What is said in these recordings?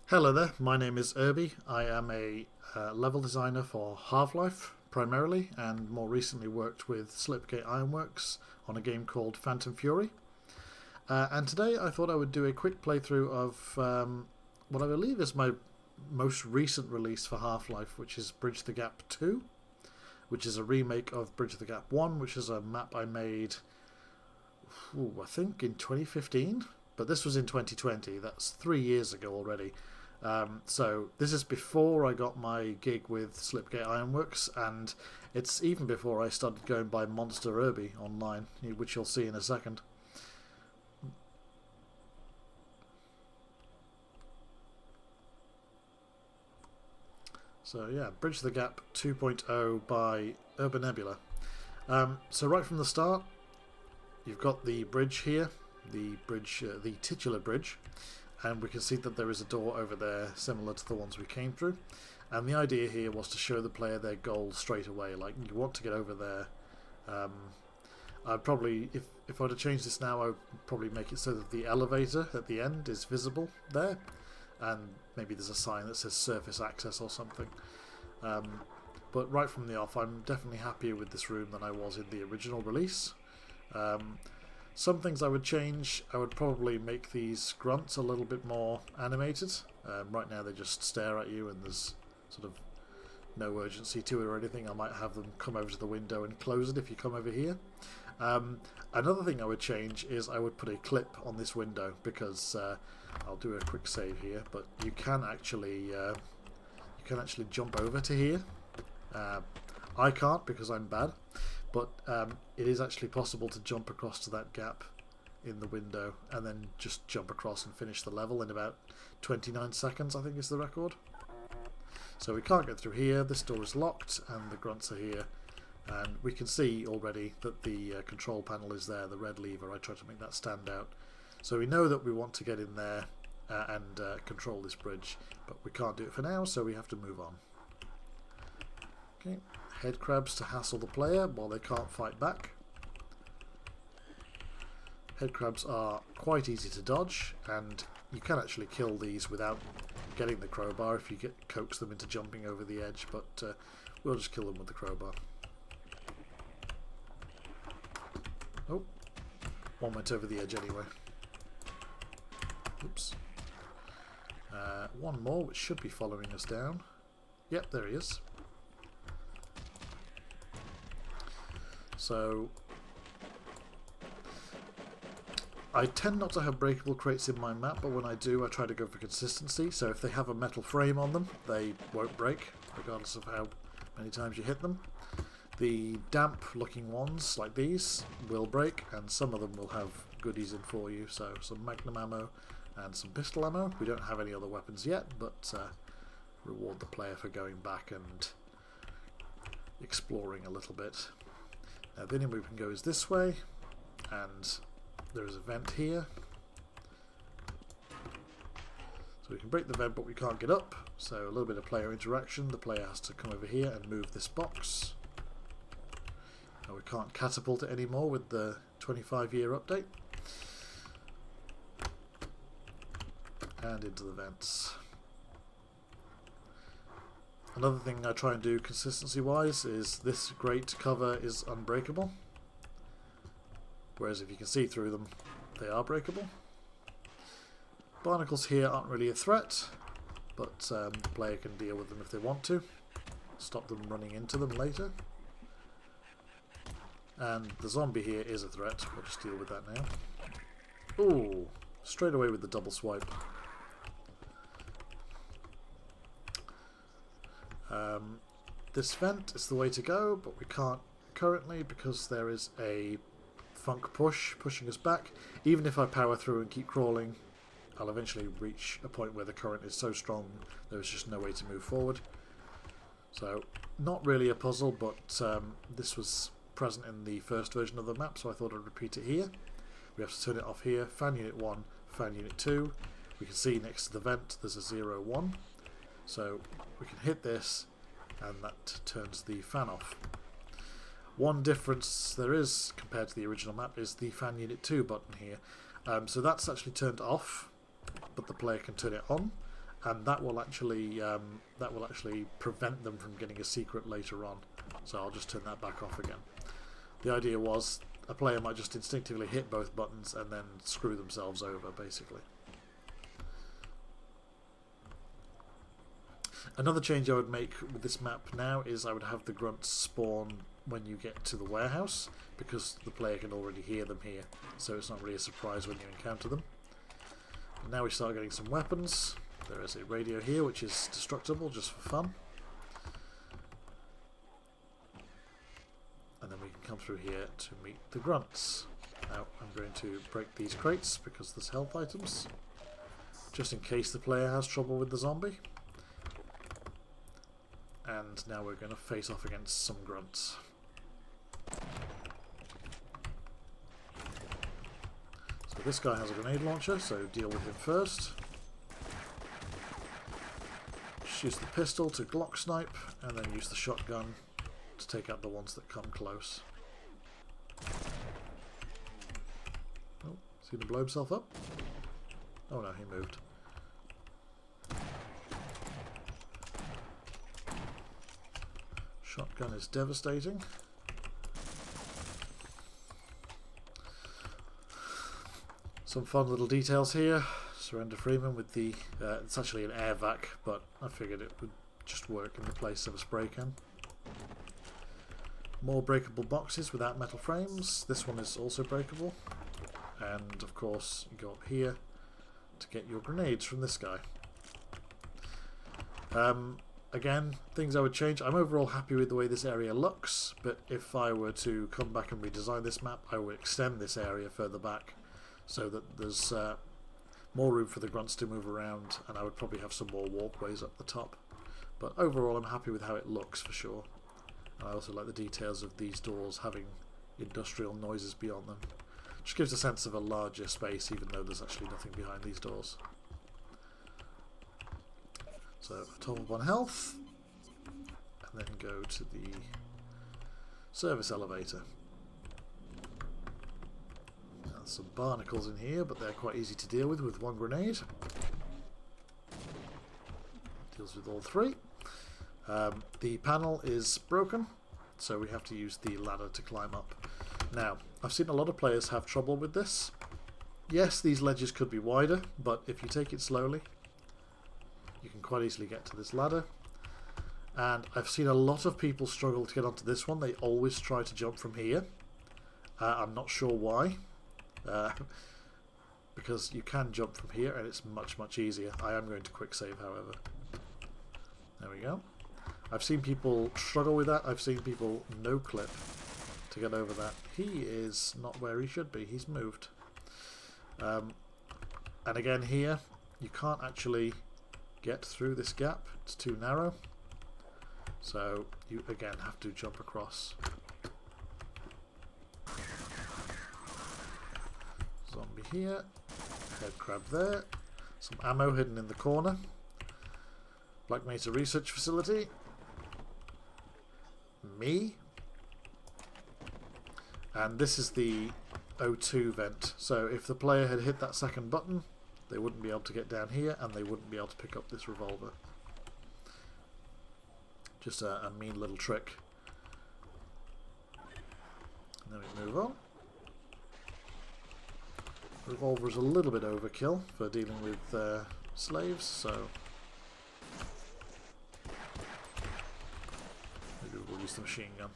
Hello there, my name is Irby. I am a level designer for Half-Life primarily, and more recently worked with Slipgate Ironworks on a game called Phantom Fury. And today I thought I would do a quick playthrough of what I believe is my most recent release for Half-Life, which is Bridge the Gap 2, which is a remake of Bridge the Gap 1, which is a map I made, I think in 2015, but this was in 2020. That's 3 years ago already. So this is before I got my gig with Slipgate Ironworks, and it's even before I started going by Monster Irby online, which you'll see in a second. So yeah, Bridge the Gap 2.0 by Urban Nebula. So right from the start, you've got the bridge here, the titular bridge, and we can see that there is a door over there similar to the ones we came through. And the idea here was to show the player their goal straight away, like you want to get over there. I'd probably, if I were to change this now, I would probably make it so that the elevator at the end is visible there, and maybe there's a sign that says surface access or something. But right from the off, I'm definitely happier with this room than I was in the original release. Some things I would change: I would probably make these grunts a little bit more animated. Right now they just stare at you and there's sort of no urgency to it or anything. I might have them come over to the window and close it if you come over here. Another thing I would change is I would put a clip on this window, because I'll do a quick save here, but you can actually jump over to here. I can't because I'm bad, but it is actually possible to jump across to that gap in the window and then just jump across and finish the level in about 29 seconds, I think is the record. So we can't get through here, this door is locked and the grunts are here, and we can see already that the control panel is there, the red lever. I tried to make that stand out. So we know that we want to get in there and control this bridge, but we can't do it for now, so we have to move on. Okay. Head crabs to hassle the player while they can't fight back. Head crabs are quite easy to dodge, and you can actually kill these without getting the crowbar if you coax them into jumping over the edge, but we'll just kill them with the crowbar. Oh, one went over the edge anyway. Oops. One more which should be following us down. Yep, there he is. So I tend not to have breakable crates in my map, but when I do, I try to go for consistency. So if they have a metal frame on them, they won't break, regardless of how many times you hit them. The damp looking ones, like these, will break, and some of them will have goodies in for you. So some magnum ammo and some pistol ammo. We don't have any other weapons yet, but reward the player for going back and exploring a little bit. Now the only way we can go is this way, and there is a vent here. So we can break the vent, but we can't get up. So a little bit of player interaction. The player has to come over here and move this box. Now we can't catapult it anymore with the 25-year update. And into the vents. Another thing I try and do consistency-wise is this grate cover is unbreakable, whereas if you can see through them, they are breakable. Barnacles here aren't really a threat, but the player can deal with them if they want to. Stop them running into them later. And the zombie here is a threat. We'll just deal with that now. Ooh, straight away with the double swipe. This vent is the way to go, but we can't currently because there is a funk pushing us back. Even if I power through and keep crawling, I'll eventually reach a point where the current is so strong there's just no way to move forward. So not really a puzzle, but this was present in the first version of the map, so I thought I'd repeat it here. We have to turn it off here. Fan unit 1, fan unit 2. We can see next to the vent there's a 0, 1. So we can hit this and that turns the fan off. One difference there is compared to the original map is the fan unit 2 button here. So that's actually turned off, but the player can turn it on, and that will actually prevent them from getting a secret later on. So I'll just turn that back off again. The idea was a player might just instinctively hit both buttons and then screw themselves over, basically. Another change I would make with this map now is I would have the grunts spawn when you get to the warehouse, because the player can already hear them here, so it's not really a surprise when you encounter them. But now we start getting some weapons. There is a radio here which is destructible just for fun. And then we can come through here to meet the grunts. Now I'm going to break these crates because there's health items, just in case the player has trouble with the zombie. And now we're going to face off against some grunts. So this guy has a grenade launcher, so deal with him first. Use the pistol to Glock snipe, and then use the shotgun to take out the ones that come close. Oh, is he going to blow himself up? Oh no, he moved. Shotgun is devastating. Some fun little details here. Surrender Freeman with the... it's actually an air vac, but I figured it would just work in the place of a spray can. More breakable boxes without metal frames. This one is also breakable. And of course you go up here to get your grenades from this guy. Again, things I would change. I'm overall happy with the way this area looks, but if I were to come back and redesign this map, I would extend this area further back so that there's more room for the grunts to move around, and I would probably have some more walkways up the top. But overall I'm happy with how it looks for sure. And I also like the details of these doors having industrial noises beyond them. Just gives a sense of a larger space even though there's actually nothing behind these doors. So top up on health, and then go to the service elevator. There's some barnacles in here, but they're quite easy to deal with one grenade. Deals with all three. The panel is broken, so we have to use the ladder to climb up. Now, I've seen a lot of players have trouble with this. Yes, these ledges could be wider, but if you take it slowly, you can quite easily get to this ladder. And I've seen a lot of people struggle to get onto this one. They always try to jump from here. I'm not sure why. Because you can jump from here and it's much, much easier. I am going to quick save, however. There we go. I've seen people struggle with that. I've seen people no clip to get over that. He is not where he should be. He's moved. And again here, you can't actually get through this gap. It's too narrow. So you again have to jump across. Zombie here. Head crab there. Some ammo hidden in the corner. Black Mesa Research Facility. Me. And this is the O2 vent. So if the player had hit that second button, they wouldn't be able to get down here and they wouldn't be able to pick up this revolver. Just a mean little trick. And then we move on. The revolver is a little bit overkill for dealing with slaves, so maybe we'll use the machine gun.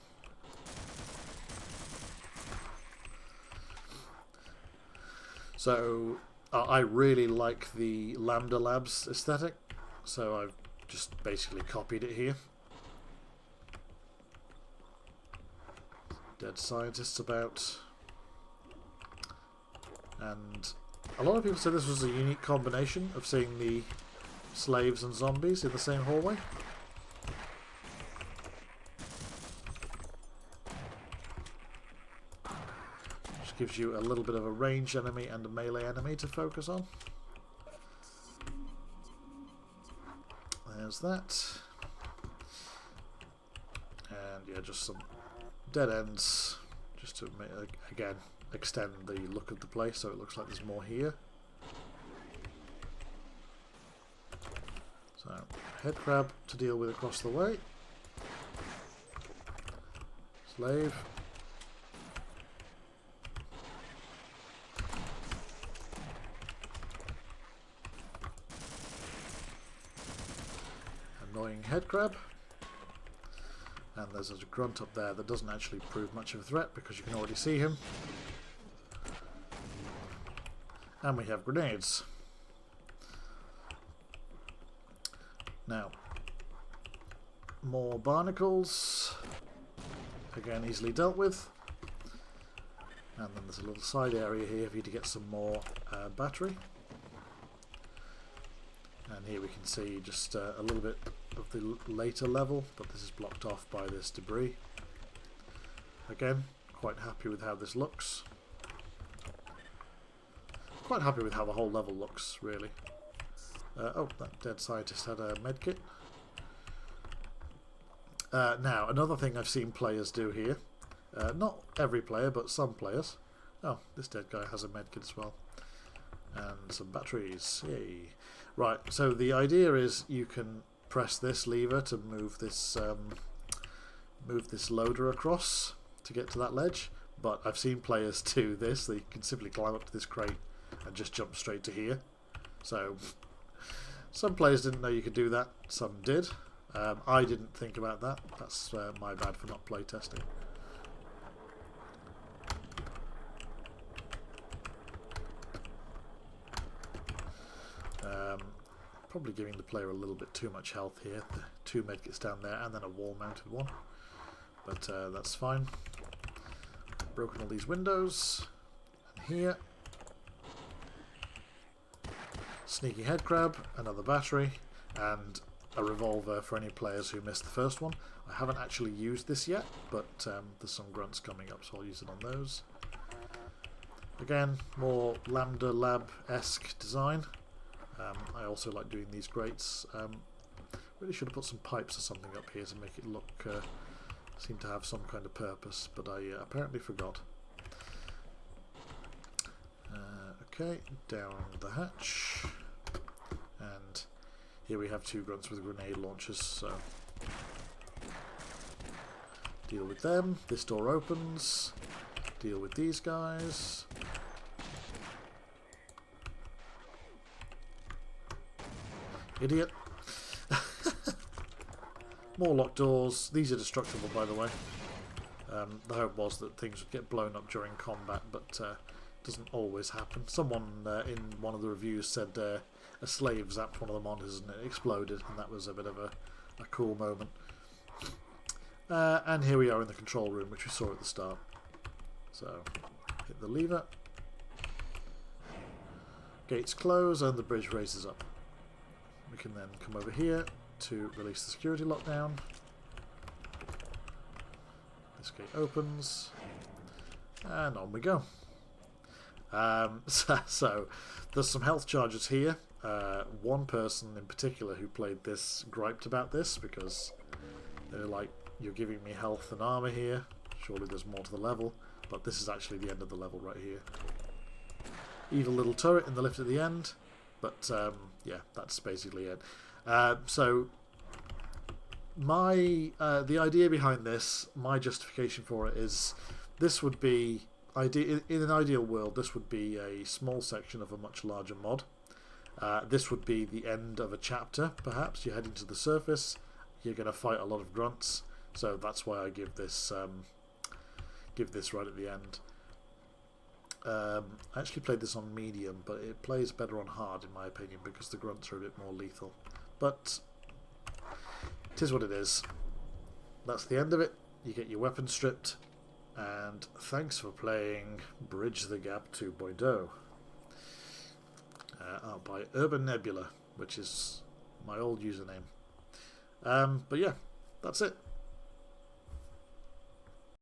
So I really like the Lambda Labs aesthetic, so I've just basically copied it here. Dead scientists about. And a lot of people said this was a unique combination of seeing the slaves and zombies in the same hallway. Which gives you a little bit of a ranged enemy and a melee enemy to focus on. There's that. And yeah, just some dead ends, just to again extend the look of the place so it looks like there's more here. So, head crab to deal with across the way. Slave. Annoying head crab. And there's a grunt up there that doesn't actually prove much of a threat because you can already see him. And we have grenades. Now, more barnacles. Again, easily dealt with. And then there's a little side area here for you to get some more battery. And here we can see just a little bit of the later level, but this is blocked off by this debris. Again, quite happy with how this looks. Quite happy with how the whole level looks, really. Oh, that dead scientist had a medkit. Now, another thing I've seen players do here, not every player, but some players. Oh, this dead guy has a medkit as well. And some batteries, yay. Right, so the idea is you can press this lever to move this loader across to get to that ledge, but I've seen players do this. They can simply climb up to this crate and just jump straight to here. So some players didn't know you could do that, some did. I didn't think about that. That's my bad for not play testing. Probably giving the player a little bit too much health here. The 2 medkits down there and then a wall mounted one. But that's fine. Broken all these windows. And here. Sneaky head crab, another battery, and a revolver for any players who missed the first one. I haven't actually used this yet, but there's some grunts coming up, so I'll use it on those. Again, more Lambda Lab-esque design. I also like doing these grates. Really should have put some pipes or something up here to make it look, seem to have some kind of purpose, but I apparently forgot. Okay, down the hatch. And here we have 2 grunts with grenade launchers, so deal with them. This door opens. Deal with these guys. Idiot. More locked doors. These are destructible, by the way. The hope was that things would get blown up during combat, but doesn't always happen. Someone in one of the reviews said a slave zapped one of the monitors and it exploded, and that was a bit of a cool moment. And here we are in the control room, which we saw at the start. So, hit the lever. Gates close and the bridge raises up. We can then come over here to release the security lockdown. This gate opens. And on we go. So there's some health charges here. One person in particular who played this griped about this because they're like, you're giving me health and armor here. Surely there's more to the level. But this is actually the end of the level right here. Evil little turret in the lift at the end. But yeah, that's basically it. So the idea behind this, my justification for it is, this would be in an ideal world, this would be a small section of a much larger mod. This would be the end of a chapter, perhaps. You're heading to the surface. You're going to fight a lot of grunts, so that's why I give this right at the end. I actually played this on medium, but it plays better on hard in my opinion because the grunts are a bit more lethal. But it is what it is. That's the end of it. You get your weapon stripped, and thanks for playing Bridge the Gap 2.0 by Urban Nebula, which is my old username. But yeah, that's it.